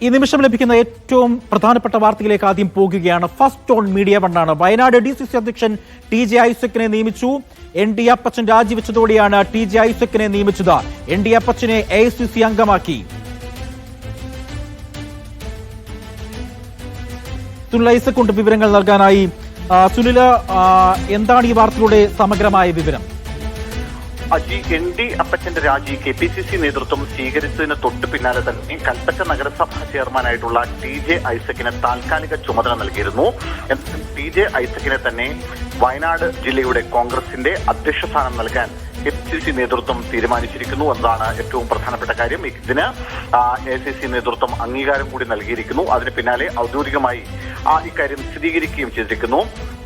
ഈ നിമിഷം ലഭിക്കുന്ന ഏറ്റവും പ്രധാനപ്പെട്ട വാർത്തയിലേക്ക് ആദ്യം പോകുകയാണ്. ഫസ്റ്റ് ഓൺ മീഡിയ വണ്ണാണ്. വയനാട് DCC അധ്യക്ഷൻ TJ ഐസക്കിനെ നിയമിച്ചു. ND അപ്പച്ചൻ രാജിവെച്ചതോടെയാണ് TJ ഐസക്കിനെ നിയമിച്ചത്. ND അപ്പച്ചനെ AICC അംഗമാക്കി. സുനിൽ ഐസക് കൊണ്ട് വിവരങ്ങൾ നൽകാനായി. സുനിൽ, എന്താണ് ഈ വാർത്തയുടെ സമഗ്രമായ വിവരം? ND അപ്പച്ചന്റെ രാജി KPCC നേതൃത്വം സ്വീകരിച്ചതിന് തൊട്ട് പിന്നാലെ തന്നെ കൽപ്പറ്റ നഗരസഭാ ചെയർമാനായിട്ടുള്ള TJ ഐസക്കിന് താൽക്കാലിക ചുമതല നൽകിയിരുന്നു. TJ ഐസക്കിനെ തന്നെ വയനാട് ജില്ലയുടെ കോൺഗ്രസിന്റെ അധ്യക്ഷ സ്ഥാനം നൽകാൻ KPCC നേതൃത്വം തീരുമാനിച്ചിരിക്കുന്നു എന്നതാണ് ഏറ്റവും പ്രധാനപ്പെട്ട കാര്യം. ഇതിന് AICC നേതൃത്വം അംഗീകാരം കൂടി നൽകിയിരിക്കുന്നു. അതിന് പിന്നാലെ ഔദ്യോഗികമായി ഇക്കാര്യം സ്ഥിരീകരിക്കുകയും ചെയ്തിരിക്കുന്നു.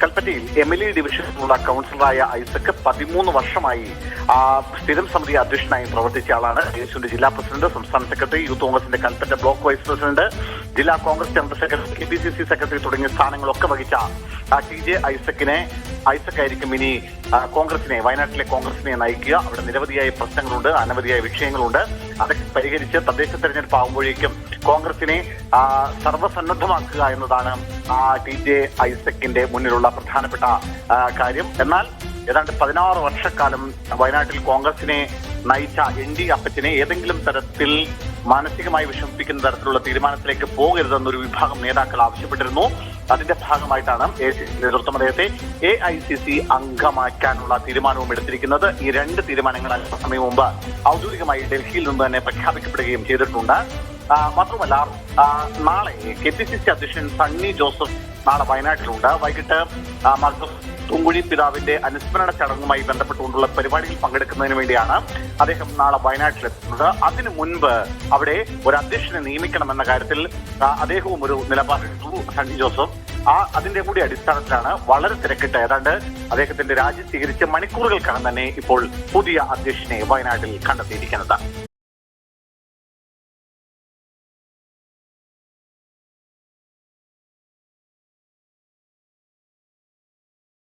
കൽപ്പറ്റയിൽ MLE ഡിവിഷനിലുള്ള കൗൺസിലറായ ഐസക് 13 വർഷമായി സ്ഥിരം സമിതി അധ്യക്ഷനായി പ്രവർത്തിച്ച ആളാണ്. AICCയുടെ ജില്ലാ പ്രസിഡന്റ്, സംസ്ഥാന സെക്രട്ടറി, യൂത്ത് കോൺഗ്രസിന്റെ കൽപ്പറ്റ ബ്ലോക്ക് വൈസ് പ്രസിഡന്റ്, ജില്ലാ Congress general secretary, KPCC secretary തുടങ്ങിയ സ്ഥാനങ്ങളൊക്കെ വഹിച്ച TJ ഐസക്കായിരിക്കും ഇനി വയനാട്ടിലെ കോൺഗ്രസിനെ നയിക്കുക. അവിടെ നിരവധിയായ പ്രശ്നങ്ങളുണ്ട്, അനവധിയായ വിഷയങ്ങളുണ്ട്. അതൊക്കെ പരിഹരിച്ച് തദ്ദേശ തെരഞ്ഞെടുപ്പ് ആകുമ്പോഴേക്കും കോൺഗ്രസിനെ സർവ്വസന്നദ്ധമാക്കുക എന്നതാണ് TJ ഐസക്കിന്റെ മുന്നിലുള്ള പ്രധാനപ്പെട്ട കാര്യം. എന്നാൽ ഏതാണ്ട് 16 വർഷക്കാലം വയനാട്ടിൽ കോൺഗ്രസിനെ നയിച്ച ND അപ്പച്ചനെ ഏതെങ്കിലും തരത്തിൽ മാനസികമായി വിഷമിപ്പിക്കുന്ന തരത്തിലുള്ള തീരുമാനത്തിലേക്ക് പോകരുതെന്നൊരു വിഭാഗം നേതാക്കൾ ആവശ്യപ്പെട്ടിരുന്നു. അതിന്റെ ഭാഗമായിട്ടാണ് AICC നേതൃത്വം അദ്ദേഹത്തെ AICC അംഗമാക്കാനുള്ള തീരുമാനവും എടുത്തിരിക്കുന്നത്. ഈ രണ്ട് തീരുമാനങ്ങൾ അല്പസമയം മുമ്പ് ഔദ്യോഗികമായി ഡൽഹിയിൽ നിന്ന് തന്നെ പ്രഖ്യാപിക്കപ്പെടുകയും ചെയ്തിട്ടുണ്ട്. മാത്രമല്ല, നാളെ KPCC അധ്യക്ഷൻ സണ്ണി ജോസഫ് നാളെ വയനാട്ടിലുണ്ട്. വൈകിട്ട് മാർക്കസ് തൂങ്കുഴി പിതാവിന്റെ അനുസ്മരണ ചടങ്ങുമായി ബന്ധപ്പെട്ടുകൊണ്ടുള്ള പരിപാടിയിൽ പങ്കെടുക്കുന്നതിന് വേണ്ടിയാണ് അദ്ദേഹം നാളെ വയനാട്ടിലെത്തുന്നത്. അതിനു മുൻപ് അവിടെ ഒരു അധ്യക്ഷനെ നിയമിക്കണമെന്ന കാര്യത്തിൽ അദ്ദേഹവും ഒരു നിലപാടെടുത്തു, സണ്ണി ജോസഫ്. അതിന്റെ കൂടി അടിസ്ഥാനത്തിലാണ് വളരെ തിരക്കിട്ട് ഏതാണ്ട് അദ്ദേഹത്തിന്റെ രാജി സ്വീകരിച്ച മണിക്കൂറുകൾക്കകം തന്നെ ഇപ്പോൾ പുതിയ അധ്യക്ഷനെ വയനാട്ടിൽ കണ്ടെത്തിയിരിക്കുന്നത്.